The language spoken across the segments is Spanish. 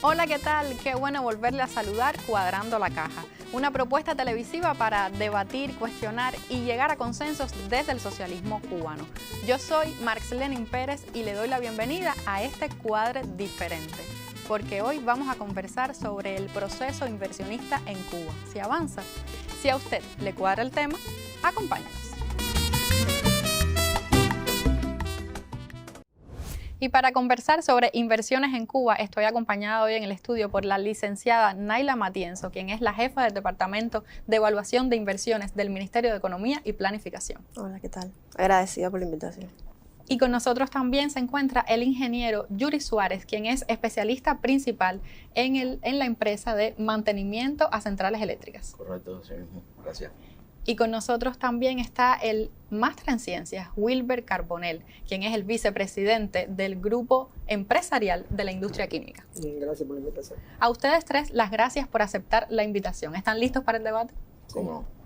Hola, ¿qué tal? Qué bueno volverle a saludar Cuadrando la Caja, una propuesta televisiva para debatir, cuestionar y llegar a consensos desde el socialismo cubano. Yo soy Marx Lenin Pérez y le doy la bienvenida a este cuadre diferente, porque hoy vamos a conversar sobre el proceso inversionista en Cuba. Si avanza, si a usted le cuadra el tema, acompáñenos. Y para conversar sobre inversiones en Cuba, estoy acompañada hoy en el estudio por la licenciada Naila Matienzo, quien es la jefa del Departamento de Evaluación de Inversiones del Ministerio de Economía y Planificación. Hola, ¿qué tal? Agradecida por la invitación. Y con nosotros también se encuentra el ingeniero Yuri Suárez, quien es especialista principal en la empresa de mantenimiento a centrales eléctricas. Correcto, sí mismo. Gracias. Y con nosotros también está el máster en ciencias, Wilber Carbonell, quien es el vicepresidente del grupo empresarial de la industria química. Gracias por la invitación. A ustedes tres, las gracias por aceptar la invitación. ¿Están listos para el debate? ¿Cómo no?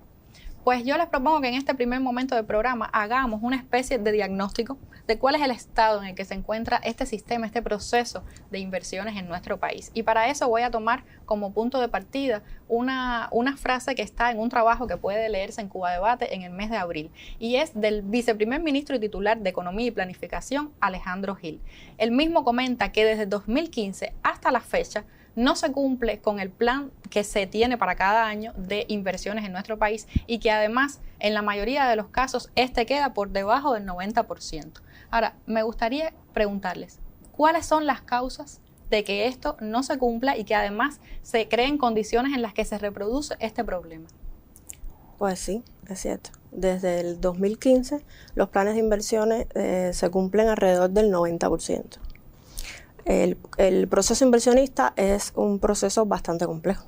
Pues yo les propongo que en este primer momento del programa hagamos una especie de diagnóstico de cuál es el estado en el que se encuentra este sistema, este proceso de inversiones en nuestro país. Y para eso voy a tomar como punto de partida una frase que está en un trabajo que puede leerse en Cuba Debate en el mes de abril, y es del viceprimer ministro y titular de Economía y Planificación, Alejandro Gil. Él mismo comenta que desde 2015 hasta la fecha no se cumple con el plan que se tiene para cada año de inversiones en nuestro país y que además en la mayoría de los casos este queda por debajo del 90%. Ahora, me gustaría preguntarles, ¿cuáles son las causas de que esto no se cumpla y que además se creen condiciones en las que se reproduce este problema? Pues sí, es cierto. Desde el 2015 los planes de inversiones se cumplen alrededor del 90%. El proceso inversionista es un proceso bastante complejo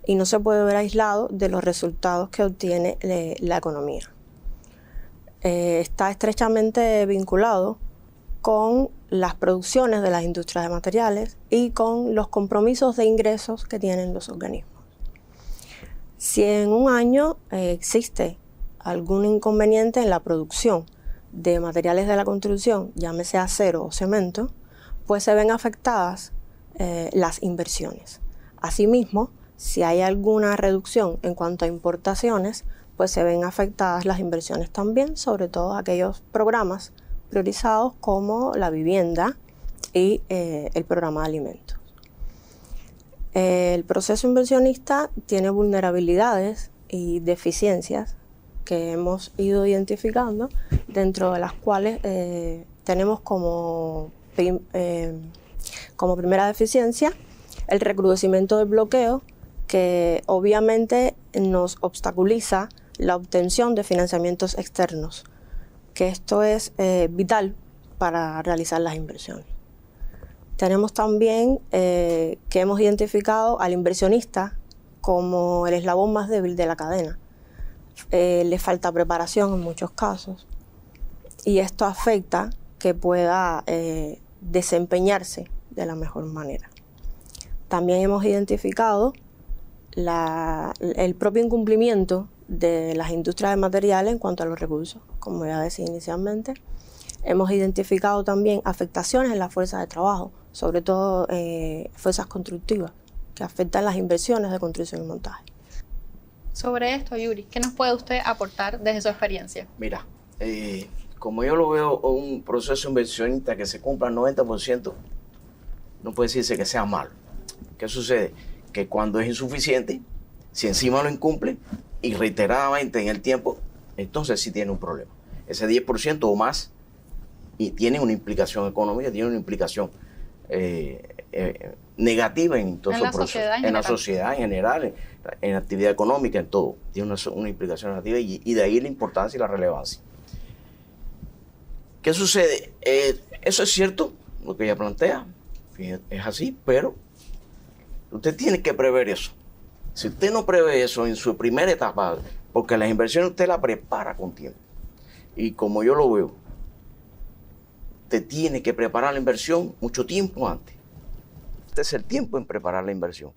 y no se puede ver aislado de los resultados que obtiene la economía. Está estrechamente vinculado con las producciones de las industrias de materiales y con los compromisos de ingresos que tienen los organismos. Si en un año existe algún inconveniente en la producción de materiales de la construcción, llámese acero o cemento, pues se ven afectadas las inversiones. Asimismo, si hay alguna reducción en cuanto a importaciones, pues se ven afectadas las inversiones también, sobre todo aquellos programas priorizados como la vivienda y el programa de alimentos. El proceso inversionista tiene vulnerabilidades y deficiencias que hemos ido identificando, dentro de las cuales tenemos como primera deficiencia el recrudecimiento del bloqueo, que obviamente nos obstaculiza la obtención de financiamientos externos, que esto es vital para realizar las inversiones. Tenemos también que hemos identificado al inversionista como el eslabón más débil de la cadena. Le falta preparación en muchos casos y esto afecta que pueda desempeñarse de la mejor manera. También hemos identificado el propio incumplimiento de las industrias de materiales en cuanto a los recursos, como ya decía inicialmente. Hemos identificado también afectaciones en las fuerzas de trabajo, sobre todo fuerzas constructivas, que afectan las inversiones de construcción y montaje. Sobre esto, Yuri, ¿qué nos puede usted aportar desde su experiencia? Mira, como yo lo veo, un proceso inversionista que se cumpla al 90%, no puede decirse que sea malo. ¿Qué sucede? Que cuando es insuficiente, si encima lo incumple y reiteradamente en el tiempo, entonces sí tiene un problema. Ese 10% o más y tiene una implicación económica, tiene una implicación negativa en todos los procesos. En la sociedad en general, en la actividad económica, en todo. Tiene una implicación negativa y de ahí la importancia y la relevancia. ¿Qué sucede? Eso es cierto, lo que ella plantea, es así, pero usted tiene que prever eso. Si usted no prevé eso en su primera etapa, porque las inversiones usted las prepara con tiempo, y como yo lo veo, usted tiene que preparar la inversión mucho tiempo antes. Este es el tiempo en preparar la inversión.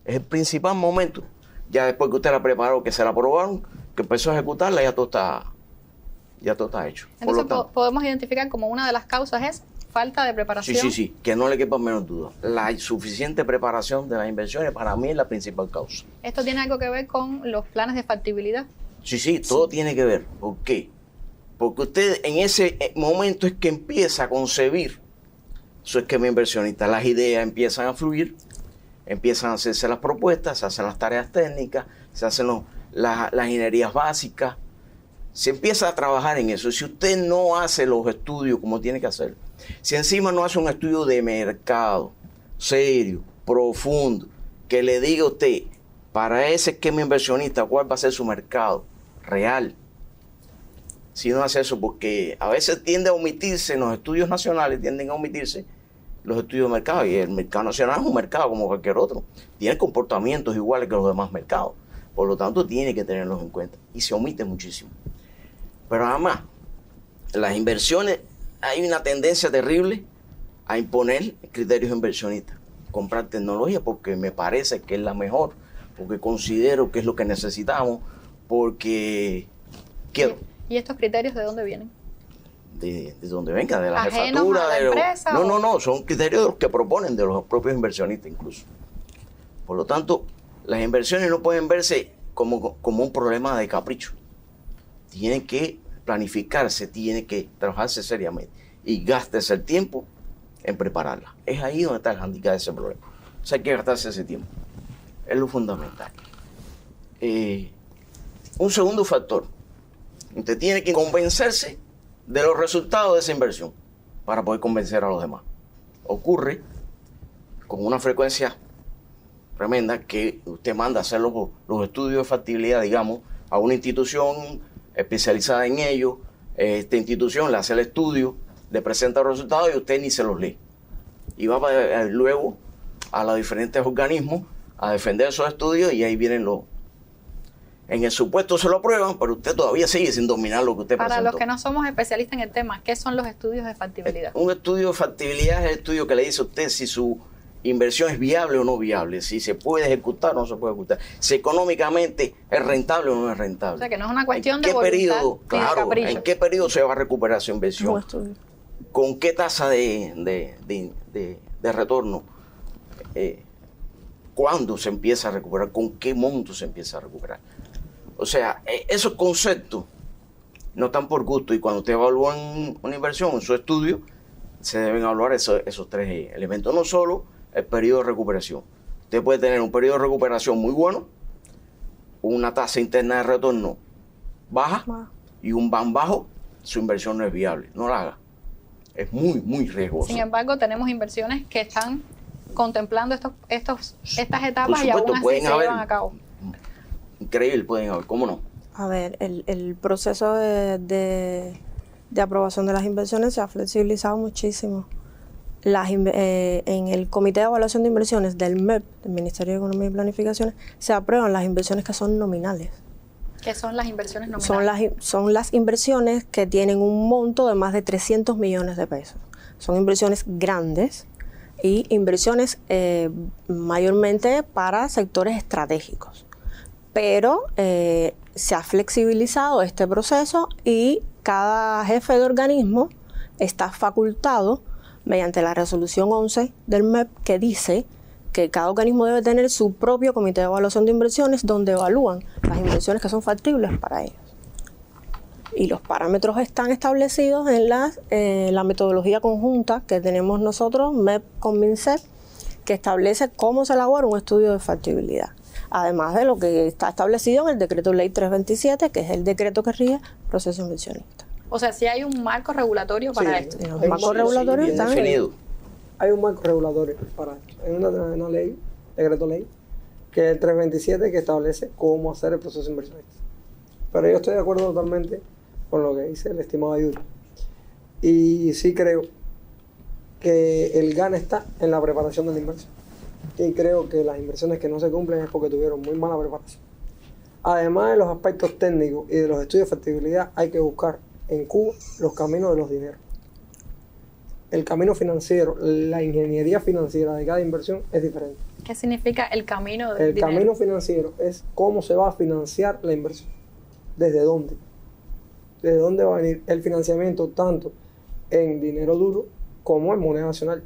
Es el principal momento. Ya después que usted la preparó, que se la aprobaron, que empezó a ejecutarla, ya todo está hecho. Entonces podemos identificar como una de las causas es falta de preparación. Sí, que no le quepa menos duda. La insuficiente preparación de las inversiones para mí es la principal causa. ¿Esto tiene algo que ver con los planes de factibilidad? Sí, todo tiene que ver. ¿Por qué? Porque usted en ese momento es que empieza a concebir su esquema inversionista. Las ideas empiezan a fluir, empiezan a hacerse las propuestas, se hacen las tareas técnicas, se hacen las ingenierías básicas. Se empieza a trabajar en eso. Si usted no hace los estudios como tiene que hacer, si encima no hace un estudio de mercado serio, profundo, que le diga a usted, para ese esquema inversionista, cuál va a ser su mercado real. Si no hace eso, porque a veces tiende a omitirse en los estudios nacionales, tienden a omitirse los estudios de mercado, y el mercado nacional es un mercado como cualquier otro. Tiene comportamientos iguales que los demás mercados. Por lo tanto, tiene que tenerlos en cuenta. Y se omite muchísimo. Pero además, las inversiones, hay una tendencia terrible a imponer criterios inversionistas. Comprar tecnología porque me parece que es la mejor, porque considero que es lo que necesitamos, porque quiero. ¿Y estos criterios de dónde vienen? De donde venga, de la ¿Ajenos jefatura. a la empresa, No, son criterios de los que proponen, de los propios inversionistas incluso. Por lo tanto, las inversiones no pueden verse como un problema de capricho. Tienen que planificarse, tiene que trabajarse seriamente y gástese el tiempo en prepararla. Es ahí donde está el handicap de ese problema. O sea, hay que gastarse ese tiempo. Es lo fundamental. Un segundo factor. Usted tiene que convencerse de los resultados de esa inversión para poder convencer a los demás. Ocurre con una frecuencia tremenda que usted manda a hacer los estudios de factibilidad, digamos, a una institución especializada en ello. Esta institución le hace el estudio, le presenta los resultados y usted ni se los lee. Y va luego a los diferentes organismos a defender esos estudios y ahí vienen los... En el supuesto se lo aprueban, pero usted todavía sigue sin dominar lo que usted presentó. Para los que no somos especialistas en el tema, ¿qué son los estudios de factibilidad? Un estudio de factibilidad es el estudio que le dice a usted si su inversión es viable o no viable, si se puede ejecutar o no se puede ejecutar, si económicamente es rentable o no es rentable. O sea, que no es una cuestión de voluntad, ni de capricho. ¿En qué periodo se va a recuperar su inversión? Un estudio. ¿Con qué tasa de retorno? ¿Cuándo se empieza a recuperar? ¿Con qué monto se empieza a recuperar? O sea, esos conceptos no están por gusto, y cuando usted evalúa una inversión en su estudio, se deben evaluar esos tres elementos. No solo el periodo de recuperación. Usted puede tener un periodo de recuperación muy bueno, una tasa interna de retorno baja y un BAM bajo, su inversión no es viable. No la haga. Es muy, muy riesgoso. Sin embargo, tenemos inversiones que están contemplando estas etapas y aún así se llevan a cabo. Increíble, pueden haber, ¿cómo no? A ver, el proceso de aprobación de las inversiones se ha flexibilizado muchísimo. En el Comité de Evaluación de Inversiones del MEP, del Ministerio de Economía y Planificación, se aprueban las inversiones que son nominales. ¿Qué son las inversiones nominales? Son las inversiones que tienen un monto de más de 300 millones de pesos. Son inversiones grandes y inversiones mayormente para sectores estratégicos. Pero se ha flexibilizado este proceso y cada jefe de organismo está facultado mediante la resolución 11 del MEP, que dice que cada organismo debe tener su propio comité de evaluación de inversiones donde evalúan las inversiones que son factibles para ellos. Y los parámetros están establecidos en la metodología conjunta que tenemos nosotros, MEP con MINSEP, que establece cómo se elabora un estudio de factibilidad. Además de lo que está establecido en el Decreto Ley 327, que es el decreto que rige el proceso inversionista. O sea, sí hay un marco regulatorio para esto. Los marcos regulatorios bien están definido. Hay un marco regulatorio para esto. Hay una ley, decreto ley, que es el 327, que establece cómo hacer el proceso inversionista. Pero yo estoy de acuerdo totalmente con lo que dice el estimado Ayuda. Y sí creo que el gane está en la preparación de la inversión. Y creo que las inversiones que no se cumplen es porque tuvieron muy mala preparación. Además de los aspectos técnicos y de los estudios de factibilidad, hay que buscar en Cuba los caminos de los dineros. El camino financiero, la ingeniería financiera de cada inversión es diferente. ¿Qué significa el camino del dinero? El camino financiero es cómo se va a financiar la inversión. ¿Desde dónde? ¿Desde dónde va a venir el financiamiento, tanto en dinero duro como en moneda nacional.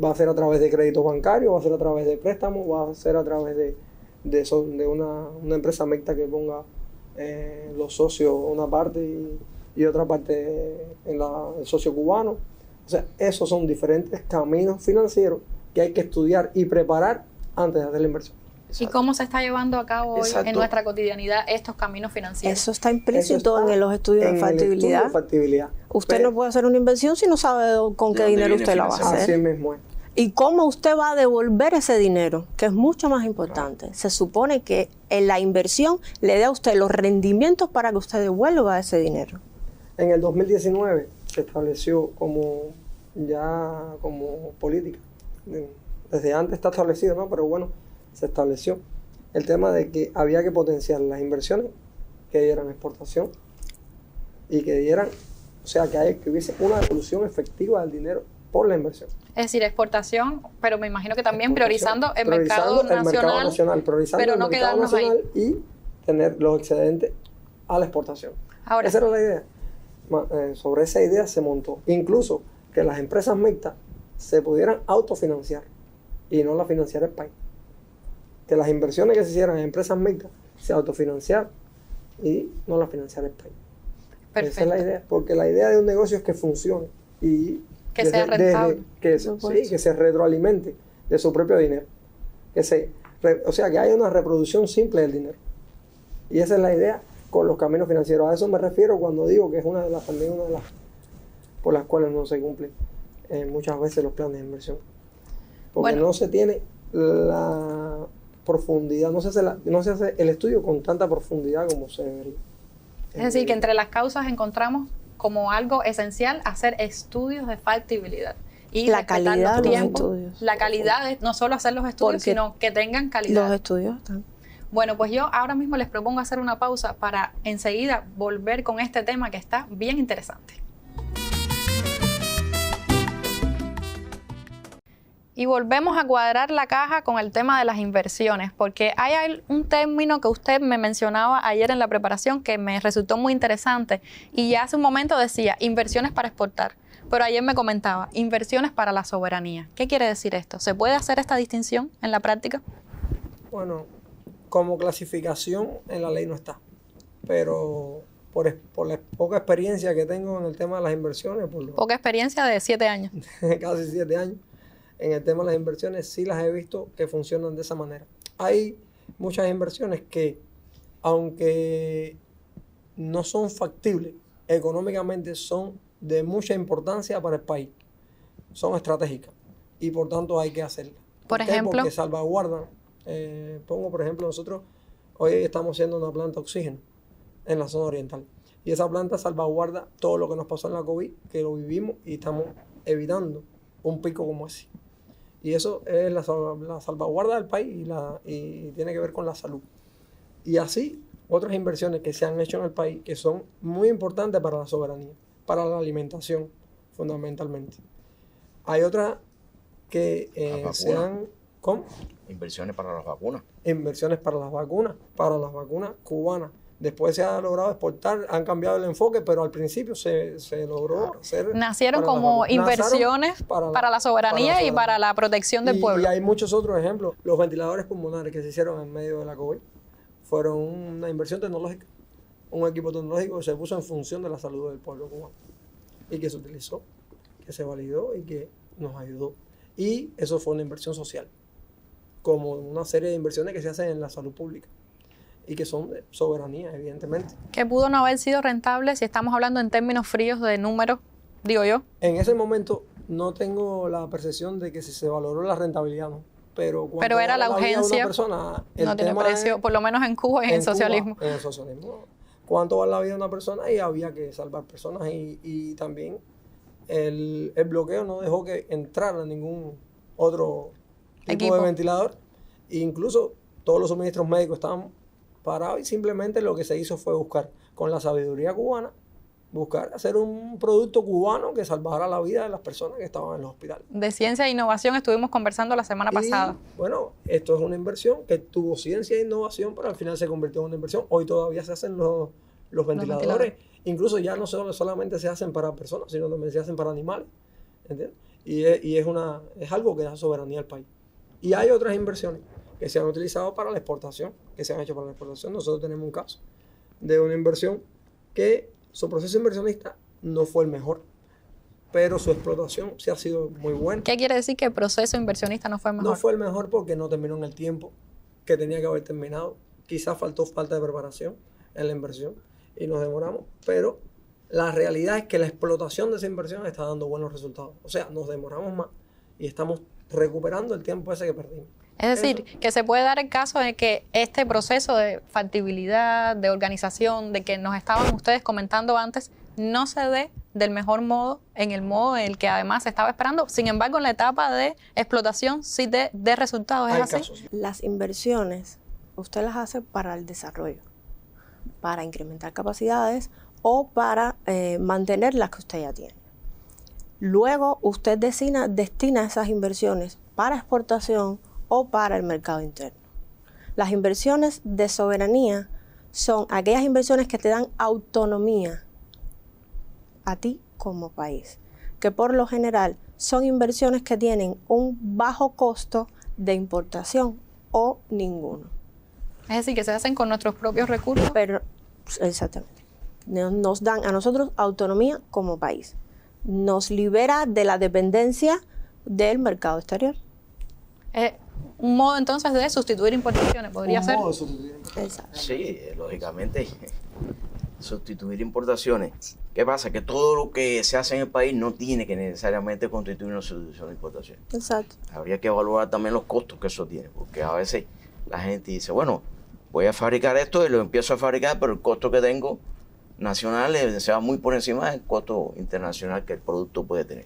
Va a ser a través de créditos bancarios, va a ser a través de préstamos, va a ser a través de una empresa mixta que ponga los socios una parte y otra parte en el socio cubano. O sea, esos son diferentes caminos financieros que hay que estudiar y preparar antes de hacer la inversión. ¿Y cómo se está llevando a cabo hoy Exacto. en nuestra cotidianidad estos caminos financieros? Eso está implícito en los estudios de factibilidad. Usted Pero no puede hacer una inversión si no sabe con qué ¿de dónde dinero viene usted la va a financiado? así hacer. mismo es. Y cómo usted va a devolver ese dinero, que es mucho más importante. Se supone que en la inversión le dé a usted los rendimientos para que usted devuelva ese dinero. En el 2019 se estableció como política. Desde antes está establecido, ¿no? Pero bueno, se estableció el tema de que había que potenciar las inversiones que dieran exportación y que dieran, o sea, que hubiese una devolución efectiva del dinero por la inversión. Es decir, exportación, pero me imagino que también priorizando el Priorizando mercado nacional, priorizando pero el no mercado quedarnos ahí. nacional y tener los excedentes a la exportación. Ahora, Esa era la idea. Sobre esa idea se montó. Incluso que las empresas mixtas se pudieran autofinanciar y no la financiara el país. Que las inversiones que se hicieran en empresas mixtas se autofinanciaran y no las financiara el país. perfecto. Esa es la idea. Porque la idea de un negocio es que funcione y Que sea rentable. que se retroalimente de su propio dinero. O sea, que haya una reproducción simple del dinero. Y esa es la idea con los caminos financieros. A eso me refiero cuando digo que es también una de las por las cuales no se cumplen muchas veces los planes de inversión. Porque no se tiene la profundidad, no se hace el estudio con tanta profundidad como se debería. Es decir, que entre las causas encontramos como algo esencial hacer estudios de factibilidad. Y La respetar calidad los de los tiempos, estudios. la calidad de no solo hacer los estudios, Porque sino que tengan calidad. Los estudios están. Bueno, pues yo ahora mismo les propongo hacer una pausa para enseguida volver con este tema que está bien interesante. Y volvemos a cuadrar la caja con el tema de las inversiones, porque hay un término que usted me mencionaba ayer en la preparación que me resultó muy interesante y ya hace un momento decía inversiones para exportar, pero ayer me comentaba inversiones para la soberanía. ¿Qué quiere decir esto? ¿Se puede hacer esta distinción en la práctica? Bueno, como clasificación en la ley no está, pero por la poca experiencia que tengo en el tema de las inversiones, Poca experiencia de 7 años. casi 7 años, en el tema de las inversiones sí las he visto que funcionan de esa manera. Hay muchas inversiones que, aunque no son factibles, económicamente son de mucha importancia para el país. Son estratégicas y por tanto hay que hacerlas. Por ¿Por qué? ejemplo, Porque salvaguardan. Pongo por ejemplo, nosotros hoy estamos haciendo una planta de oxígeno en la zona oriental. Y esa planta salvaguarda todo lo que nos pasó en la COVID, que lo vivimos y estamos evitando un pico como ese. Y eso es la salvaguarda del país y tiene que ver con la salud. Y así, otras inversiones que se han hecho en el país que son muy importantes para la soberanía, para la alimentación, fundamentalmente. Hay otras que se han... ¿Cómo? Inversiones para las vacunas. Inversiones para las vacunas cubanas. Después se ha logrado exportar, han cambiado el enfoque, pero al principio se logró hacer... Nacieron como inversiones para la soberanía y para la protección del pueblo. Y hay muchos otros ejemplos. Los ventiladores pulmonares que se hicieron en medio de la COVID fueron una inversión tecnológica, un equipo tecnológico que se puso en función de la salud del pueblo cubano y que se utilizó, que se validó y que nos ayudó. Y eso fue una inversión social, como una serie de inversiones que se hacen en la salud pública y que son de soberanía, evidentemente. Que pudo no haber sido rentable si estamos hablando en términos fríos de números, digo yo. En ese momento no tengo la percepción de que si se valoró la rentabilidad, ¿no? Pero era la urgencia, persona, no tiene precio, por lo menos en Cuba y en el socialismo. En el socialismo. ¿Cuánto vale la vida de una persona? Y había que salvar personas y también el bloqueo no dejó que entrara ningún otro tipo de ventilador. E incluso todos los suministros médicos estaban parados y simplemente lo que se hizo fue buscar, con la sabiduría cubana, hacer un producto cubano que salvara la vida de las personas que estaban en los hospitales. De ciencia e innovación estuvimos conversando la semana pasada. Bueno, esto es una inversión que tuvo ciencia e innovación, pero al final se convirtió en una inversión. Hoy todavía se hacen los ventiladores. Incluso ya no solamente se hacen para personas, sino también se hacen para animales. ¿entiendes? Y es algo que da soberanía al país. Y hay otras inversiones que se han utilizado para la exportación, que se han hecho para la exportación. Nosotros tenemos un caso de una inversión que su proceso inversionista no fue el mejor, pero su explotación sí ha sido muy buena. ¿Qué quiere decir que el proceso inversionista no fue el mejor? No fue el mejor porque no terminó en el tiempo que tenía que haber terminado. Quizás faltó falta de preparación en la inversión y nos demoramos, pero la realidad es que la explotación de esa inversión está dando buenos resultados. O sea, nos demoramos más y estamos recuperando el tiempo ese que perdimos. Es decir, que se puede dar el caso de que este proceso de factibilidad, de organización, de que nos estaban ustedes comentando antes, no se dé del mejor modo, en el modo en el que además se estaba esperando. Sin embargo, en la etapa de explotación sí de resultados. ¿Es Hay así? casos. Las inversiones usted las hace para el desarrollo, para incrementar capacidades o para mantener las que usted ya tiene. Luego usted destina esas inversiones para exportación o para el mercado interno. Las inversiones de soberanía son aquellas inversiones que te dan autonomía a ti como país, que por lo general son inversiones que tienen un bajo costo de importación o ninguno. Es decir, que se hacen con nuestros propios recursos. Pero, exactamente, nos dan a nosotros autonomía como país. Nos libera de la dependencia del mercado exterior. Un modo entonces de sustituir importaciones, podría ser. modo de sustituir. Exacto. Sí, lógicamente, sustituir importaciones. ¿Qué pasa? Que todo lo que se hace en el país no tiene que necesariamente constituir una sustitución de importación. Exacto. Habría que evaluar también los costos que eso tiene, porque a veces la gente dice, bueno, voy a fabricar esto y lo empiezo a fabricar, pero el costo que tengo nacional se va muy por encima del costo internacional que el producto puede tener.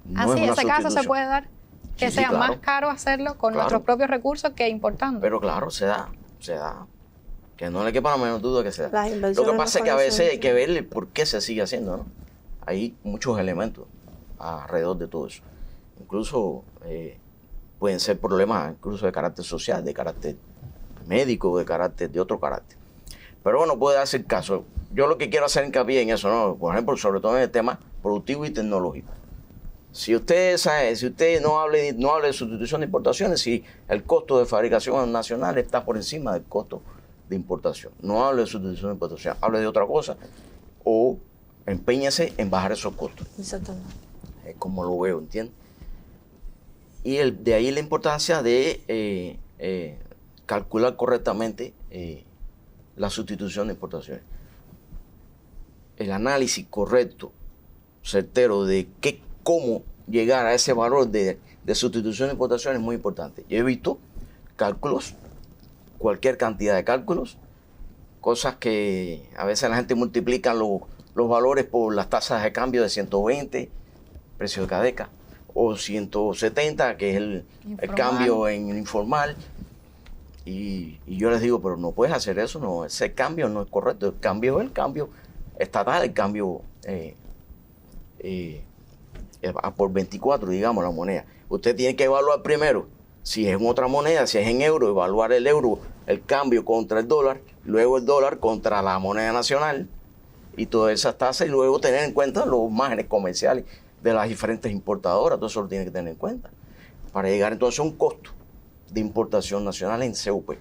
No Así, es una ese caso se sustitución. puede dar, que Sí, sea claro. más caro hacerlo con Claro. nuestros propios recursos que importando. Pero claro, se da. Que no le quepa la menor duda que se da. Las Lo inversiones que pasa es no que a son veces hay que soluciones. ver por qué se sigue haciendo, ¿no? Hay muchos elementos alrededor de todo eso. Incluso pueden ser problemas incluso de carácter social, de carácter médico, de otro carácter. Pero bueno, puede darse el caso. Yo lo que quiero hacer hincapié en eso, ¿no? Por ejemplo, sobre todo en el tema productivo y tecnológico. Si usted sabe, si usted no hable de sustitución de importaciones, si el costo de fabricación nacional está por encima del costo de importación, no hable de sustitución de importación, hable de otra cosa o empeñese en bajar esos costos. Exactamente. Es como lo veo, ¿entiendes? Y de ahí la importancia de calcular correctamente la sustitución de importaciones. El análisis correcto, certero de cómo llegar a ese valor de sustitución de importaciones es muy importante. Yo he visto cálculos, cualquier cantidad de cálculos, cosas que a veces la gente multiplica los valores por las tasas de cambio de 120, precio de CADECA, o 170, que es el cambio en informal. Y yo les digo, pero no puedes hacer eso, no, ese cambio no es correcto. El cambio es el cambio estatal, el cambio por 24, digamos, la moneda. Usted tiene que evaluar primero si es en otra moneda, si es en euro, evaluar el euro, el cambio contra el dólar, luego el dólar contra la moneda nacional y todas esas tasas, y luego tener en cuenta los márgenes comerciales de las diferentes importadoras. Todo eso lo tiene que tener en cuenta para llegar entonces a un costo de importación nacional en CUP.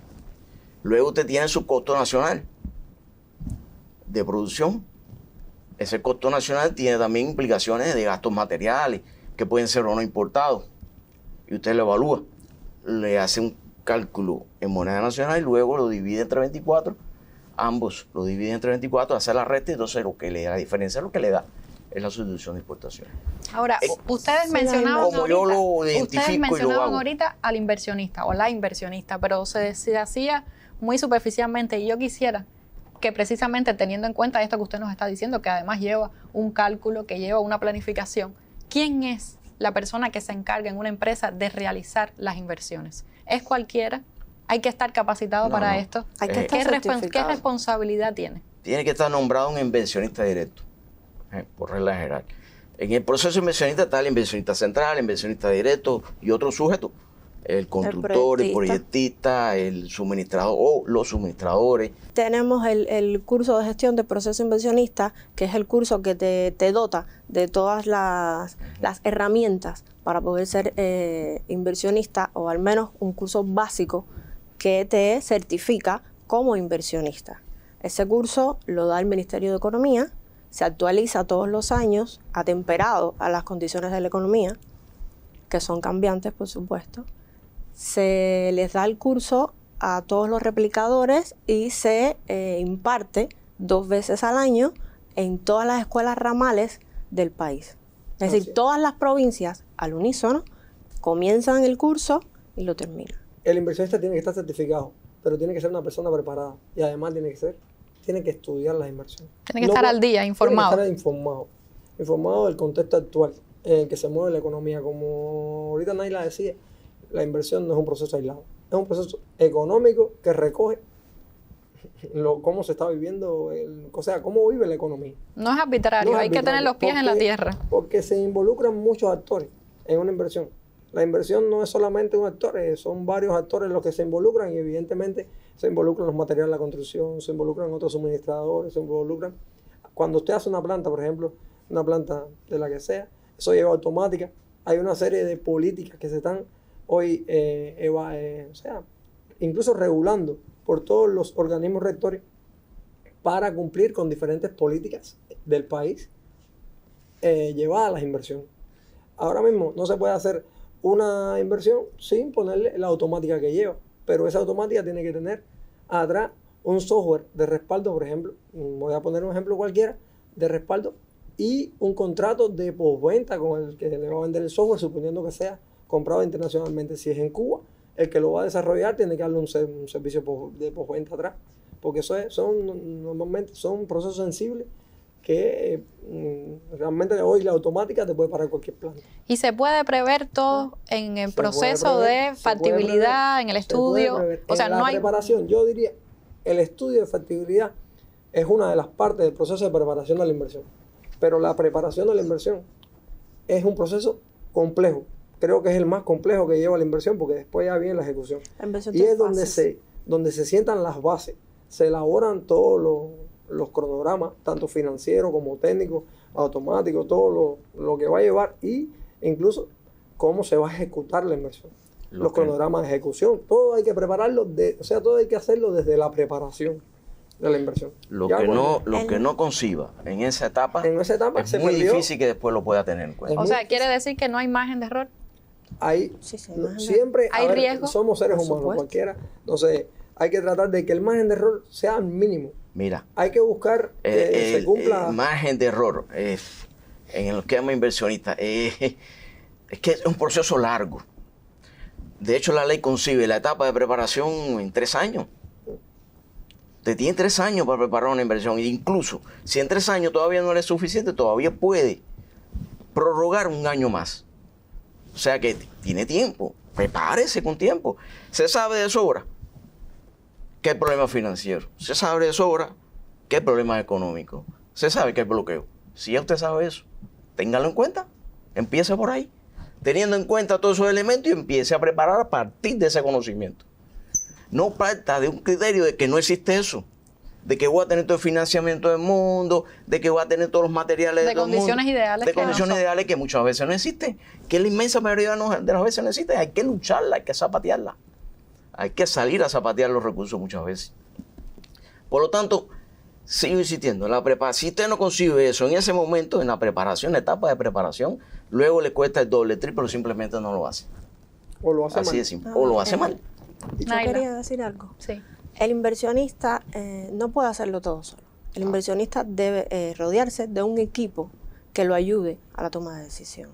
Luego usted tiene su costo nacional de producción. Ese costo nacional tiene también implicaciones de gastos materiales que pueden ser o no importados. Y usted lo evalúa, le hace un cálculo en moneda nacional y luego lo divide entre 24. Ambos lo dividen entre 24, hace la resta y entonces lo que le da la diferencia, lo que le da es la sustitución de importaciones. Ahora, ustedes mencionaban como yo lo identifico ustedes y lo mencionaban hago. ahorita al inversionista o la inversionista, pero se hacía muy superficialmente, y yo quisiera que precisamente teniendo en cuenta esto que usted nos está diciendo, que además lleva un cálculo, que lleva una planificación, ¿quién es la persona que se encarga en una empresa de realizar las inversiones? ¿Es cualquiera? ¿Hay que estar capacitado para No. esto? Hay que estar ¿Qué certificado. responsabilidad tiene? Tiene que estar nombrado un inversionista directo, por regla general. En el proceso inversionista está el inversionista central, el inversionista directo y otros sujetos el constructor, el proyectista, el suministrador o los suministradores. Tenemos el curso de gestión de proceso inversionista, que es el curso que te dota de todas las herramientas para poder ser inversionista, o al menos un curso básico que te certifica como inversionista. Ese curso lo da el Ministerio de Economía, se actualiza todos los años, atemperado a las condiciones de la economía, que son cambiantes, por supuesto. Se les da el curso a todos los replicadores y se imparte 2 veces al año en todas las escuelas ramales del país. Es decir, todas las provincias al unísono comienzan el curso y lo terminan. El inversionista tiene que estar certificado, pero tiene que ser una persona preparada y además tiene que estudiar las inversiones. Tiene que estar al día, informado. Tiene que estar informado del contexto actual en el que se mueve la economía. Como ahorita Naila decía, la inversión no es un proceso aislado, es un proceso económico que recoge cómo se está viviendo, cómo vive la economía. No es arbitrario, hay que tener los pies en la tierra. Porque se involucran muchos actores en una inversión. La inversión no es solamente un actor, son varios actores los que se involucran, y evidentemente se involucran los materiales de la construcción, se involucran otros suministradores, se involucran. Cuando usted hace una planta, por ejemplo, una planta de la que sea, eso lleva automática. Hay una serie de políticas que se están hoy, incluso regulando por todos los organismos rectores para cumplir con diferentes políticas del país llevadas a las inversiones. Ahora mismo no se puede hacer una inversión sin ponerle la automática que lleva, pero esa automática tiene que tener atrás un software de respaldo, por ejemplo, voy a poner un ejemplo cualquiera, de respaldo, y un contrato de postventa con el que le va a vender el software, suponiendo que sea comprado internacionalmente. Si es en Cuba, el que lo va a desarrollar tiene que darle un servicio de postventa atrás, porque normalmente son procesos sensibles que realmente hoy la automática te puede parar cualquier planta. ¿Y se puede prever todo en el proceso de factibilidad, en el estudio? O sea, no hay preparación. Yo diría, el estudio de factibilidad es una de las partes del proceso de preparación de la inversión. Pero la preparación de la inversión es un proceso complejo. Creo que es el más complejo que lleva la inversión, porque después ya viene la ejecución. Y es donde se sientan las bases, se elaboran todos los cronogramas, tanto financieros como técnicos, automáticos, todo lo que va a llevar, y incluso cómo se va a ejecutar la inversión. Los cronogramas de ejecución, todo hay que prepararlo, todo hay que hacerlo desde la preparación de la inversión. Lo que no conciba en esa etapa es muy difícil que después lo pueda tener en cuenta. O sea, quiere decir que no hay margen de error. Siempre hay riesgo. Somos seres humanos, cualquiera. Entonces, hay que tratar de que el margen de error sea mínimo. Mira, hay que buscar que se cumpla. El margen de error en el que llama inversionista es que es un proceso largo. De hecho, la ley concibe la etapa de preparación en 3 años. Usted tiene 3 años para preparar una inversión. E incluso, si en 3 años todavía no le es suficiente, todavía puede prorrogar 1 año más. O sea que tiene tiempo. Prepárese con tiempo. Se sabe de sobra que hay problemas financieros. Se sabe de sobra que hay problemas económicos. Se sabe que hay bloqueo. Si ya usted sabe eso, téngalo en cuenta. Empiece por ahí. Teniendo en cuenta todos esos elementos, y empiece a preparar a partir de ese conocimiento. No parta de un criterio de que no existe eso. De que voy a tener todo el financiamiento del mundo, de que voy a tener todos los materiales de condiciones ideales. De condiciones ideales que muchas veces no existen. Que la inmensa mayoría de las veces no existen. Hay que lucharla, hay que zapatearla. Hay que salir a zapatear los recursos muchas veces. Por lo tanto, sigo insistiendo, si usted no concibe eso en ese momento, en la preparación, la etapa de preparación, luego le cuesta el doble, triple, pero simplemente no lo hace. O lo hace mal. Así de simple. O lo hace mal. Yo quería decir algo. Sí. El inversionista no puede hacerlo todo solo. El inversionista debe rodearse de un equipo que lo ayude a la toma de decisión.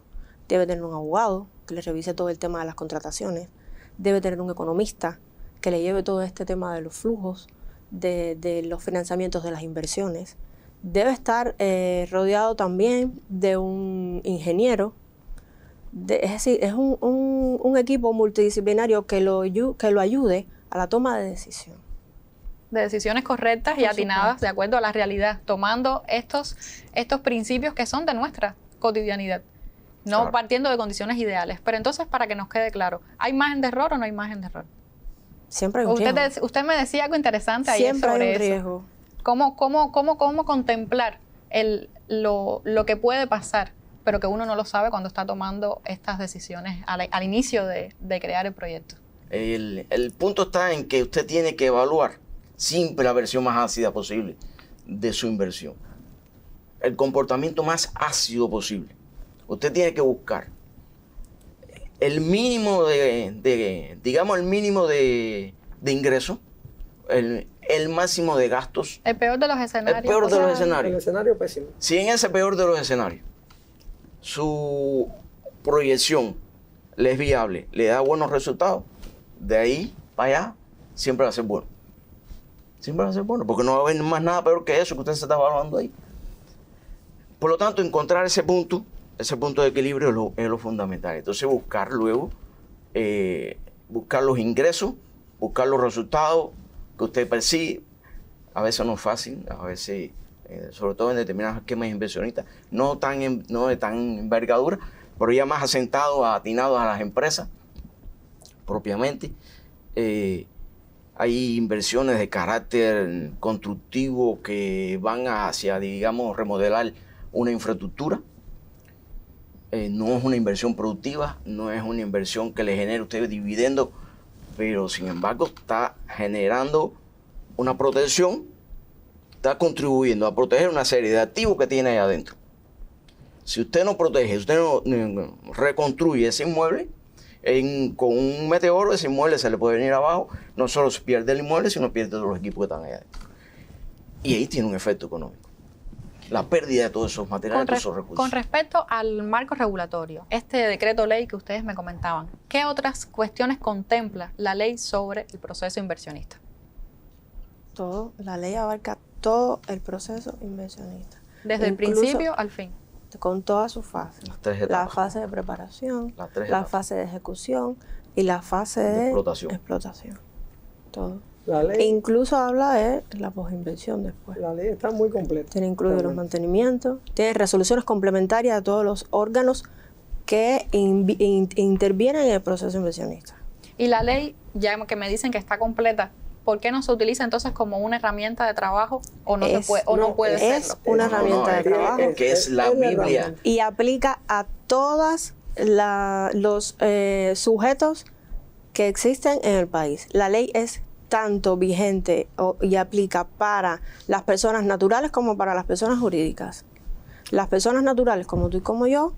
Debe tener un abogado que le revise todo el tema de las contrataciones. Debe tener un economista que le lleve todo este tema de los flujos, de los financiamientos de las inversiones. Debe estar rodeado también de un ingeniero. Es decir, es un equipo multidisciplinario que lo ayude a la toma de decisión. De decisiones correctas y atinadas de acuerdo a la realidad, tomando estos principios que son de nuestra cotidianidad. no Claro. partiendo de condiciones ideales. Pero entonces, para que nos quede claro, ¿hay margen de error o no hay margen de error? Siempre hay un riesgo. Usted me decía algo interesante ahí Siempre hay sobre un eso. riesgo. ¿Cómo contemplar lo que puede pasar, pero que uno no lo sabe cuando está tomando estas decisiones al inicio de crear el proyecto? El punto está en que usted tiene que evaluar siempre la versión más ácida posible de su inversión. El comportamiento más ácido posible. Usted tiene que buscar el mínimo digamos, el mínimo de ingresos, el máximo de gastos. El peor de los escenarios. El peor de los El escenarios. escenario pésimo. Si en ese peor de los escenarios su proyección le es viable, le da buenos resultados, de ahí para allá siempre va a ser bueno. Siempre va a ser bueno, porque no va a haber más nada peor que eso que usted se está evaluando ahí. Por lo tanto, encontrar ese punto de equilibrio es lo fundamental. Entonces, buscar luego, buscar los ingresos, buscar los resultados que usted persigue. A veces no es fácil, a veces, sobre todo en determinados esquemas inversionistas, no de tan envergadura, pero ya más asentados, atinados a las empresas propiamente. Hay inversiones de carácter constructivo que van hacia, digamos, remodelar una infraestructura. No es una inversión productiva, no es una inversión que le genere a usted dividendos, pero sin embargo está generando una protección, está contribuyendo a proteger una serie de activos que tiene ahí adentro. Si usted no protege, usted no reconstruye ese inmueble, con un meteoro ese inmueble se le puede venir abajo, no solo se pierde el inmueble, sino pierde todos los equipos que están ahí adentro. Y ahí tiene un efecto económico. La pérdida de todos esos materiales, todos esos recursos. Con respecto al marco regulatorio, este decreto ley que ustedes me comentaban, ¿qué otras cuestiones contempla la ley sobre el proceso inversionista? La ley abarca todo el proceso inversionista. Desde el principio al fin. Con todas sus fases. Las tres La etapas. fase de preparación, Las tres la etapas. fase de ejecución y la fase de explotación. Todo. La E ley, incluso habla de la posinversión después. la ley está muy completa. Tiene incluido los realmente. mantenimientos, tiene resoluciones complementarias a todos los órganos que intervienen en el proceso inversionista. Y la ley, ya que me dicen que está completa, ¿por qué no se utiliza entonces como una herramienta de trabajo o no no puede es serlo? una herramienta de trabajo que es la Biblia. herramienta. y aplica a todos los sujetos que existen en el país. La ley es tanto vigente y aplica para las personas naturales como para las personas jurídicas. Las personas naturales, como tú y como yo,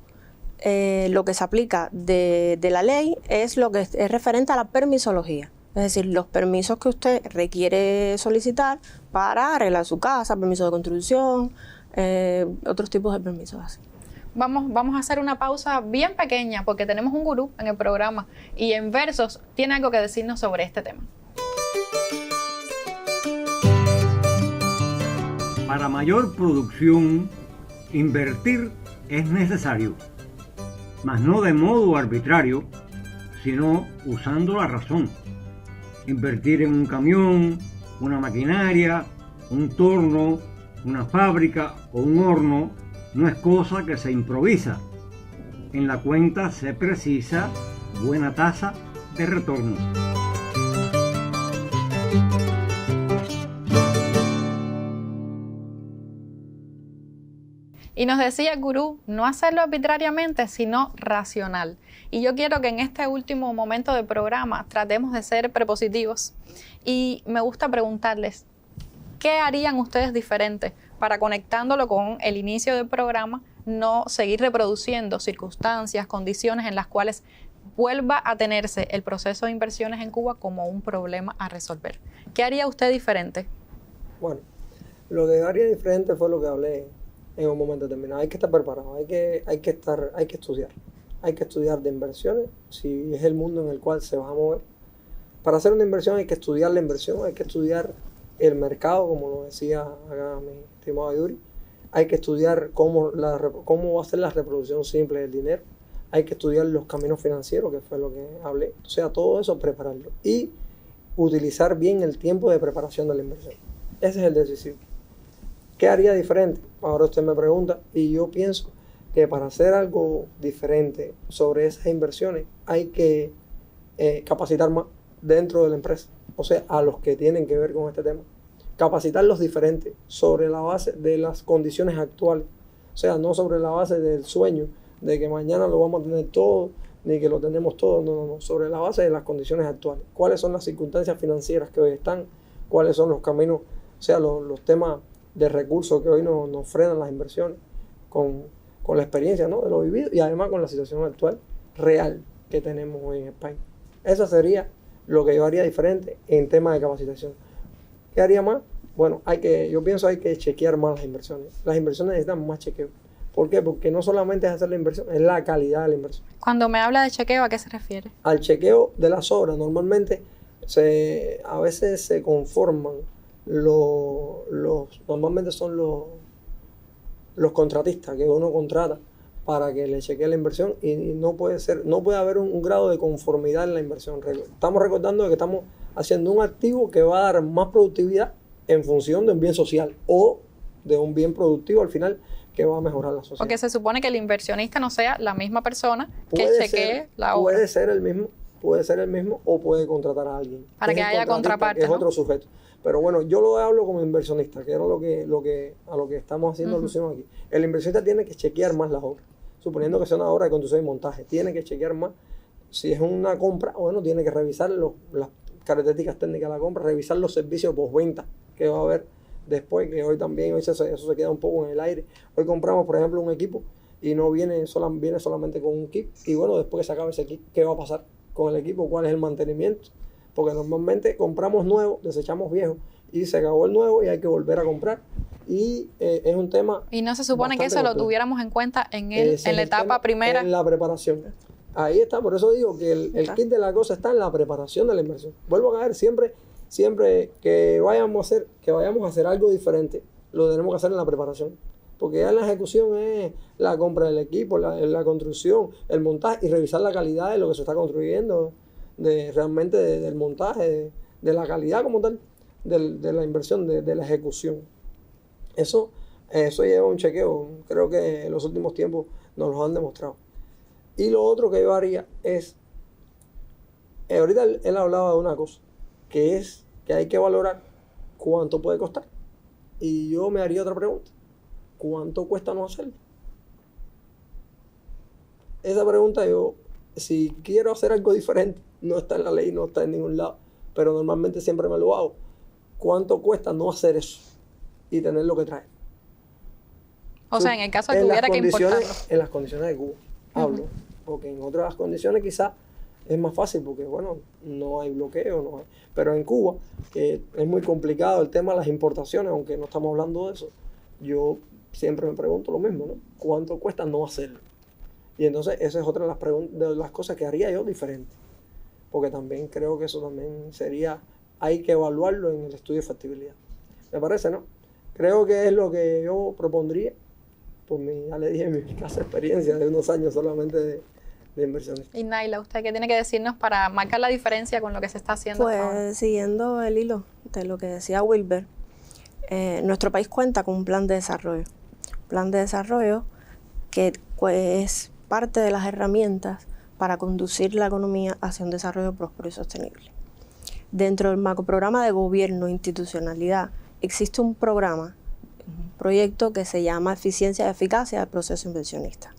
lo que se aplica de la ley es lo que es referente a la permisología. Es decir, los permisos que usted requiere solicitar para arreglar su casa, permiso de construcción, otros tipos de permisos así. Vamos a hacer una pausa bien pequeña porque tenemos un gurú en el programa y en versos tiene algo que decirnos sobre este tema. Para mayor producción, invertir es necesario, mas no de modo arbitrario, sino usando la razón. Invertir en un camión, una maquinaria, un torno, una fábrica o un horno no es cosa que se improvisa. En la cuenta se precisa buena tasa de retorno. Y nos decía el gurú, no hacerlo arbitrariamente, sino racional. Y yo quiero que en este último momento del programa tratemos de ser prepositivos. Y me gusta preguntarles, ¿qué harían ustedes diferente para, conectándolo con el inicio del programa, no seguir reproduciendo circunstancias, condiciones en las cuales vuelva a tenerse el proceso de inversiones en Cuba como un problema a resolver? ¿Qué haría usted diferente? Bueno, lo que haría diferente fue lo que hablé en un momento determinado. Hay que estar preparado, hay que estudiar. Hay que estudiar de inversiones, si es el mundo en el cual se va a mover. Para hacer una inversión hay que estudiar la inversión, hay que estudiar el mercado, como lo decía acá mi estimado Yuri. Hay que estudiar cómo va a ser la reproducción simple del dinero. Hay que estudiar los caminos financieros, que fue lo que hablé. O sea, todo eso prepararlo. Y utilizar bien el tiempo de preparación de la inversión. Ese es el decisivo. ¿Qué haría diferente? Ahora usted me pregunta y yo pienso que para hacer algo diferente sobre esas inversiones hay que capacitar más dentro de la empresa, o sea, a los que tienen que ver con este tema. Capacitarlos diferentes sobre la base de las condiciones actuales, o sea, no sobre la base del sueño de que mañana lo vamos a tener todo, ni que lo tenemos todo, no, sobre la base de las condiciones actuales. ¿Cuáles son las circunstancias financieras que hoy están? ¿Cuáles son los caminos, o sea, los temas de recursos que hoy nos frenan las inversiones? Con la experiencia, ¿no?, de lo vivido y además con la situación actual real que tenemos hoy en España. Eso sería lo que yo haría diferente en temas de capacitación. ¿Qué haría más? Bueno, yo pienso hay que chequear más las inversiones. Las inversiones necesitan más chequeo. ¿Por qué? Porque no solamente es hacer la inversión, es la calidad de la inversión. Cuando me habla de chequeo, ¿a qué se refiere? Al chequeo de las obras. Normalmente a veces se conforman normalmente son los contratistas que uno contrata para que le chequee la inversión y no puede haber un grado de conformidad en la inversión. Estamos recordando de que estamos haciendo un activo que va a dar más productividad en función de un bien social o de un bien productivo al final que va a mejorar la sociedad. Porque se supone que el inversionista no sea la misma persona que chequee la obra. Puede ser el mismo o puede contratar a alguien. Para que haya contraparte, que es ¿no? otro sujeto. Pero bueno, yo lo hablo como inversionista, que era a lo que estamos haciendo alusión aquí. El inversionista tiene que chequear más las obras. Suponiendo que sea una obra de construcción y montaje, tiene que chequear más. Si es una compra, bueno, tiene que revisar las características técnicas de la compra, revisar los servicios postventa que va a haber después, que hoy eso se queda un poco en el aire. Hoy compramos, por ejemplo, un equipo y no viene solamente con un kit. Y bueno, después que se acabe ese kit, ¿qué va a pasar con el equipo? ¿Cuál es el mantenimiento? Porque normalmente compramos nuevo, desechamos viejo y se acabó el nuevo y hay que volver a comprar. Y es un tema. Y no se supone que eso lo tuviéramos en cuenta en la etapa primera. En la preparación. Ahí está, por eso digo que el kit de la cosa está en la preparación de la inversión. Vuelvo a caer, siempre que vayamos a hacer algo diferente, lo tenemos que hacer en la preparación. Porque ya en la ejecución es la compra del equipo, la construcción, el montaje y revisar la calidad de lo que se está construyendo, realmente del montaje, de la calidad como tal, de la inversión, de la ejecución. Eso lleva un chequeo. Creo que en los últimos tiempos nos lo han demostrado. Y lo otro que yo haría es, ahorita él hablaba de una cosa, que es que hay que valorar cuánto puede costar. Y yo me haría otra pregunta. ¿Cuánto cuesta no hacerlo? Esa pregunta si quiero hacer algo diferente, no está en la ley, no está en ningún lado, pero normalmente siempre me lo hago. ¿Cuánto cuesta no hacer eso y tener lo que trae? O sea, en el caso de que hubiera que importarlo. En las condiciones de Cuba, hablo. Porque en otras condiciones quizás es más fácil porque, bueno, no hay bloqueo, pero en Cuba, que es muy complicado el tema de las importaciones, aunque no estamos hablando de eso, yo siempre me pregunto lo mismo, ¿no? ¿Cuánto cuesta no hacerlo? Y entonces esa es otra de las cosas que haría yo diferente. Porque también creo que eso también hay que evaluarlo en el estudio de factibilidad. Me parece, ¿no? Creo que es lo que yo propondría, ya le dije, mi escasa experiencia de unos años solamente de inversiones. Y Naila, ¿usted qué tiene que decirnos para marcar la diferencia con lo que se está haciendo Pues ahora? siguiendo el hilo de lo que decía Wilber, nuestro país cuenta con un plan de desarrollo. Plan de desarrollo que es parte de las herramientas para conducir la economía hacia un desarrollo próspero y sostenible. Dentro del macroprograma de gobierno e institucionalidad existe un proyecto que se llama Eficiencia y Eficacia del Proceso Inversionista,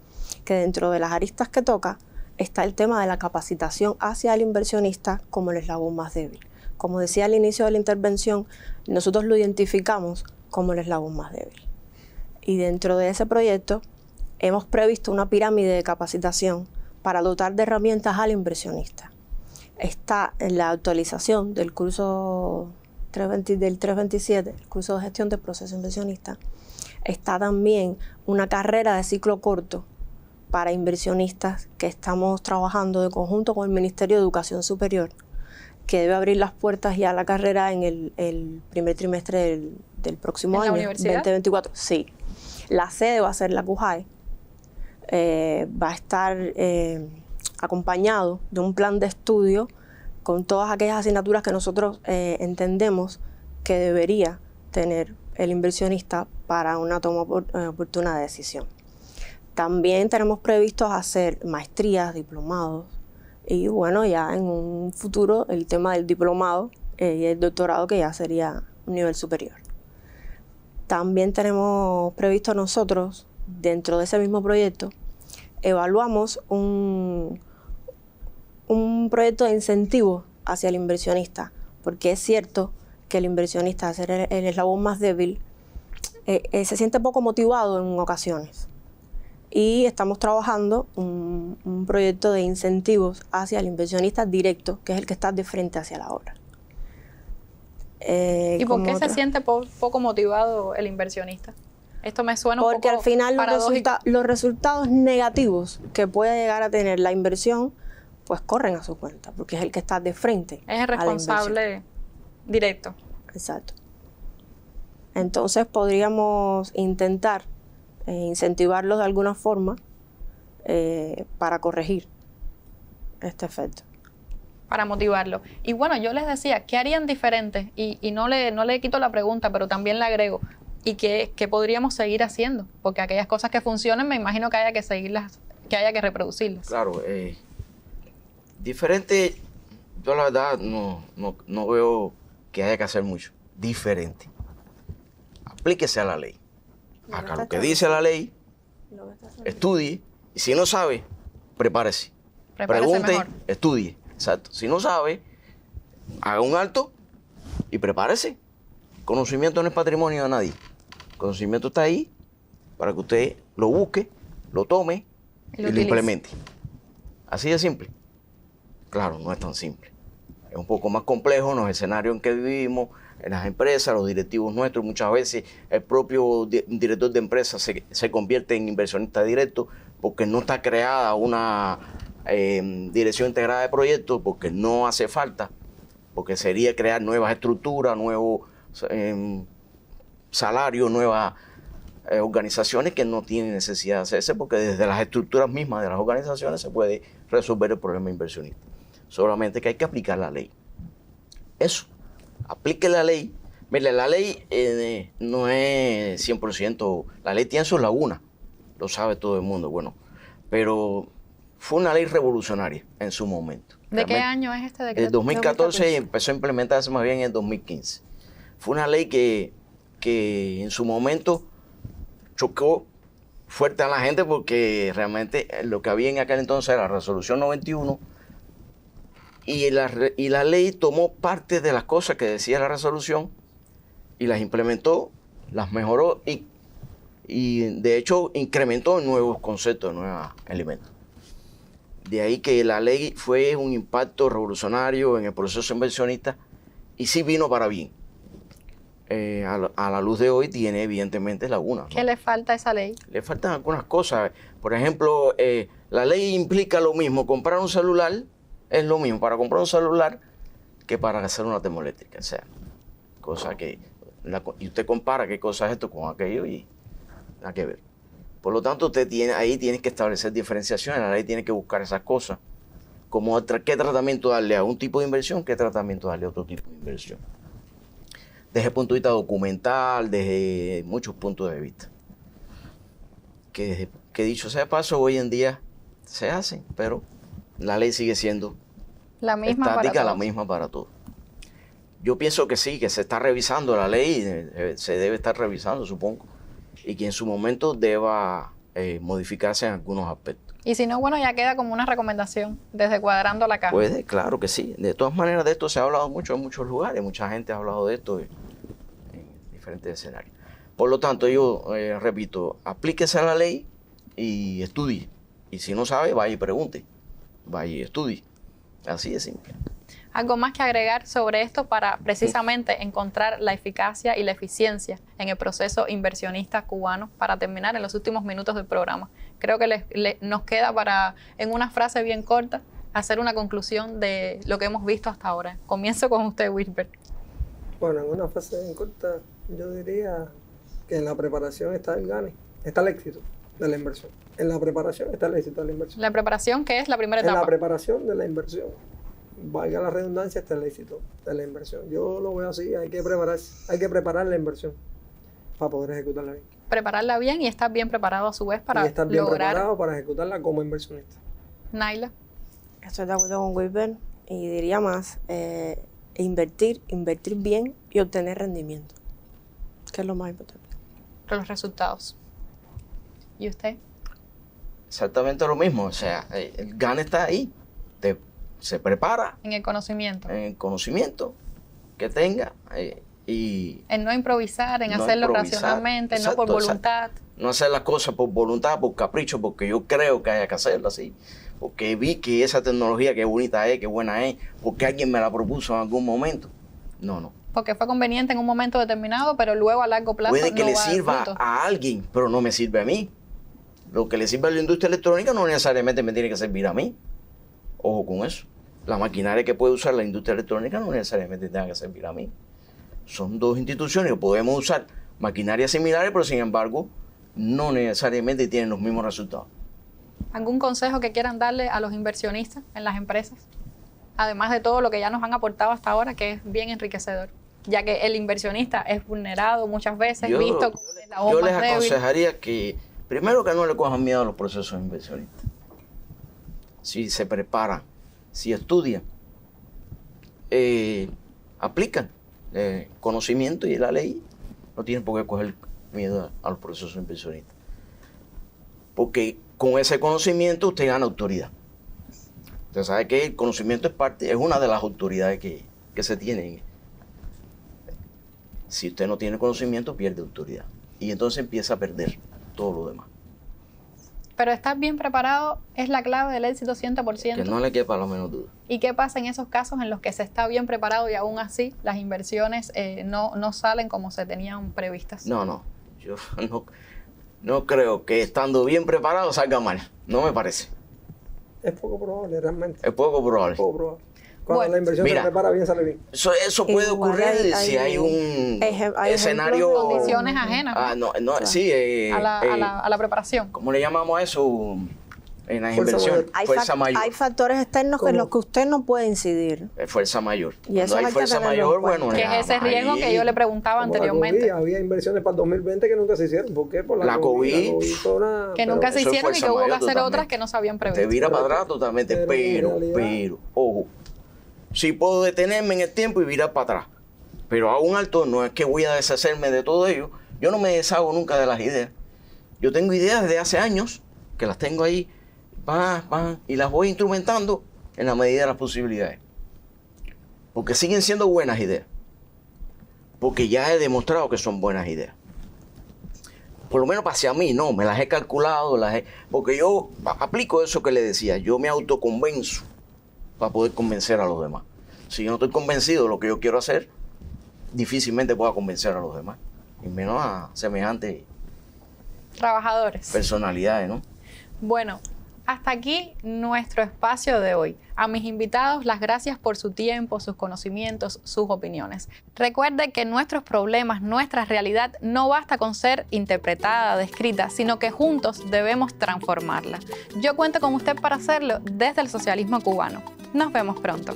que dentro de las aristas que toca está el tema de la capacitación hacia el inversionista como el eslabón más débil. Como decía al inicio de la intervención, nosotros lo identificamos como el eslabón más débil. Y dentro de ese proyecto hemos previsto una pirámide de capacitación para dotar de herramientas al inversionista. Está en la actualización del curso del 327, el curso de gestión del proceso inversionista. Está también una carrera de ciclo corto para inversionistas que estamos trabajando de conjunto con el Ministerio de Educación Superior, que debe abrir las puertas ya a la carrera en el primer trimestre del próximo año, 2024. Sí. La sede va a ser la CUJAE. Va a estar acompañado de un plan de estudio con todas aquellas asignaturas que nosotros entendemos que debería tener el inversionista para una toma oportuna de decisión. También tenemos previstos hacer maestrías, diplomados y bueno, ya en un futuro el tema del diplomado y el doctorado, que ya sería un nivel superior. También tenemos previsto nosotros, dentro de ese mismo proyecto, evaluamos un proyecto de incentivo hacia el inversionista, porque es cierto que el inversionista, al ser el eslabón más débil, se siente poco motivado en ocasiones. Y estamos trabajando un proyecto de incentivos hacia el inversionista directo, que es el que está de frente hacia la obra. ¿Y por qué se siente poco motivado el inversionista? Esto me suena un poco porque al final paradójico. los resultados negativos que pueda llegar a tener la inversión, pues corren a su cuenta, porque es el que está de frente. Es el responsable directo. Exacto. Entonces podríamos intentar incentivarlos de alguna forma para corregir este efecto. Para motivarlo. Y bueno, yo les decía, ¿qué harían diferente? Y no le quito la pregunta, pero también le agrego, ¿y qué podríamos seguir haciendo? Porque aquellas cosas que funcionen, me imagino que haya que seguirlas, que haya que reproducirlas. Claro, diferente, yo la verdad no veo que haya que hacer mucho. Diferente. Aplíquese a la ley. Haga lo que dice la ley, estudie, y si no sabe, prepárese. Pregunte, mejor. estudie. Exacto. Si no sabe, haga un alto y prepárese. Conocimiento no es patrimonio de nadie. El conocimiento está ahí para que usted lo busque, lo tome y lo implemente. Así de simple. Claro, no es tan simple. Es un poco más complejo en los escenarios en que vivimos, en las empresas, los directivos nuestros. Muchas veces el propio director de empresa se convierte en inversionista directo porque no está creada una dirección integrada de proyectos, porque no hace falta, porque sería crear nuevas estructuras, nuevos salarios, nuevas organizaciones que no tienen necesidad de hacerse, porque desde las estructuras mismas de las organizaciones se puede resolver el problema inversionista. Solamente que hay que aplicar la ley. Eso, aplique la ley. Mire, la ley no es 100%, la ley tiene sus lagunas, lo sabe todo el mundo, bueno, pero fue una ley revolucionaria en su momento. ¿De qué año es este decreto? En 2014 empezó a implementarse más bien en 2015. Fue una ley que en su momento chocó fuerte a la gente porque realmente lo que había en aquel entonces era la resolución 91 y la ley tomó parte de las cosas que decía la resolución y las implementó, las mejoró y de hecho incrementó nuevos conceptos, nuevos elementos. De ahí que la ley fue un impacto revolucionario en el proceso inversionista y sí vino para bien. A la luz de hoy tiene evidentemente lagunas, ¿no? ¿Qué le falta a esa ley? Le faltan algunas cosas. Por ejemplo, la ley implica lo mismo. Comprar un celular es lo mismo para comprar un celular que para hacer una termoeléctrica. O sea, cosa que... y usted compara qué cosa es esto con aquello y nada que ver. Por lo tanto, usted ahí tiene que establecer diferenciaciones. La ley tiene que buscar esas cosas. Como qué tratamiento darle a un tipo de inversión, qué tratamiento darle a otro tipo de inversión. Desde el punto de vista documental, desde muchos puntos de vista. Que dicho sea de paso, hoy en día se hacen, pero la ley sigue siendo la misma estática, para la todos. misma para todos. Yo pienso que sí, que se está revisando la ley, se debe estar revisando, supongo, y que en su momento deba modificarse en algunos aspectos. Y si no, bueno, ya queda como una recomendación desde Cuadrando la Caja. Puede, claro que sí. De todas maneras, de esto se ha hablado mucho en muchos lugares. Mucha gente ha hablado de esto en diferentes escenarios. Por lo tanto, yo repito, aplíquese a la ley y estudie. Y si no sabe, vaya y pregunte. Vaya y estudie. Así de simple. ¿Algo más que agregar sobre esto para precisamente encontrar la eficacia y la eficiencia en el proceso inversionista cubano para terminar en los últimos minutos del programa? Creo que nos queda para, en una frase bien corta, hacer una conclusión de lo que hemos visto hasta ahora. Comienzo con usted, Wilber. Bueno, en una frase bien corta, yo diría que en la preparación está el gane, está el éxito de la inversión. En la preparación está el éxito de la inversión. La preparación, que es la primera etapa. En la preparación de la inversión, valga la redundancia, está el éxito de la inversión. Yo lo veo así, hay que preparar la inversión para poder ejecutarla bien. prepararla bien y estar bien preparado a su vez para y estar bien lograr. preparado para ejecutarla como inversionista. Naila. Estoy de acuerdo con Wilber y diría más, invertir bien y obtener rendimiento, que es lo más importante. Los resultados. ¿Y usted? Exactamente lo mismo, o sea, el gane está ahí, se prepara En el conocimiento. en el conocimiento que tenga y En no improvisar, en no hacerlo improvisar. racionalmente, Exacto, no por voluntad. no hacer las cosas por voluntad, por capricho, porque yo creo que haya que hacerlo así, porque vi que esa tecnología qué bonita es, qué buena es, porque alguien me la propuso en algún momento. No. Porque fue conveniente en un momento determinado, pero luego a largo plazo Puede que no le va a dar sirva fruto. a alguien, pero no me sirve a mí. Lo que le sirve a la industria electrónica no necesariamente me tiene que servir a mí. Ojo con eso. La maquinaria que puede usar la industria electrónica no necesariamente tenga que servir a mí. Son dos instituciones que podemos usar maquinarias similares, pero sin embargo no necesariamente tienen los mismos resultados. ¿Algún consejo que quieran darle a los inversionistas en las empresas? Además de todo lo que ya nos han aportado hasta ahora, que es bien enriquecedor, ya que el inversionista es vulnerado muchas veces, visto como el eslabón Yo les más débil. aconsejaría que, primero, que no le cojan miedo a los procesos inversionistas. Si se preparan, si estudian, aplican conocimiento y la ley, no tienen por qué coger miedo a los procesos inversionistas. Porque con ese conocimiento usted gana autoridad. Usted sabe que el conocimiento es una de las autoridades que se tienen. Si usted no tiene conocimiento, pierde autoridad. Y entonces empieza a perder todo lo demás. Pero estar bien preparado es la clave del éxito 100%. Que no le quepa la menor duda. ¿Y qué pasa en esos casos en los que se está bien preparado y aún así las inversiones no salen como se tenían previstas? No. Yo no creo que estando bien preparado salga mal. No me parece. Es poco probable realmente. Es poco probable. Poco probable. Cuando Bueno, la inversión mira, se prepara bien, sale bien. Eso puede Igual ocurrir hay- si hay un hay escenario... ejemplos de Condiciones ajenas, ¿no? No, Claro. sí. a la preparación. ¿Cómo le llamamos a eso en las Fuerza inversiones? mayor. Fuerza mayor. Hay factores externos en ¿Cómo? los que usted no puede incidir. Fuerza mayor. Y eso Cuando hay hay que fuerza tenerlo en mayor, cuenta. bueno... Que es ese riesgo que yo le preguntaba Como la anteriormente. COVID, había inversiones para el 2020 que nunca se hicieron. ¿Por qué? Por La COVID, fue una- Que pero- nunca se eso es hicieron y que fuerza hubo que mayor hacer totalmente. otras que no se habían Te previsto. vira para atrás totalmente, Pero en realidad- ojo, sí puedo detenerme en el tiempo y virar para atrás, pero a un alto no es que voy a deshacerme de todo ello. Yo no me deshago nunca de las ideas. Yo tengo ideas desde hace años, que las tengo ahí, y las voy instrumentando en la medida de las posibilidades. Porque siguen siendo buenas ideas. Porque ya he demostrado que son buenas ideas. Por lo menos hacia mí, no, me las he calculado, porque yo aplico eso que le decía, yo me autoconvenzo para poder convencer a los demás. Si yo no estoy convencido de lo que yo quiero hacer, difícilmente pueda convencer a los demás, y menos a semejantes Trabajadores. personalidades, ¿no? Bueno, hasta aquí nuestro espacio de hoy. A mis invitados, las gracias por su tiempo, sus conocimientos, sus opiniones. Recuerde que nuestros problemas, nuestra realidad, no basta con ser interpretada, descrita, sino que juntos debemos transformarla. Yo cuento con usted para hacerlo desde el socialismo cubano. Nos vemos pronto.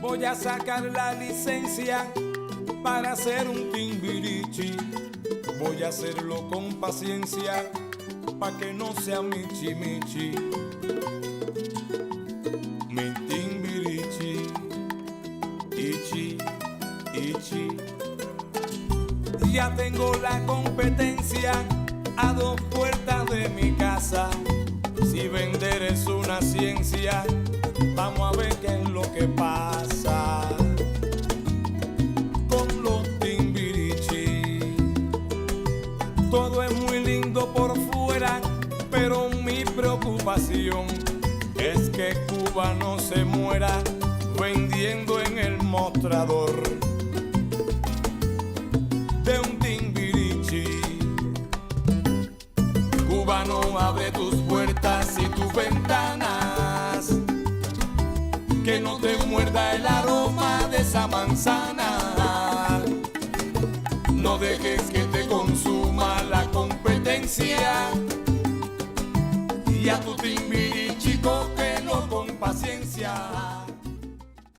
Voy a sacar la licencia para hacer un timbirichi. Voy a hacerlo con paciencia pa' que no sea michi michi. Mi timbirichi, ichi, ichi. Ya tengo la competencia a 2 puertas de mi casa. Si vender es una ciencia, vamos a ver qué es lo que pasa con los timbirichi. Todo es muy lindo por fuera, pero mi preocupación es que Cuba no se muera vendiendo en el mostrador.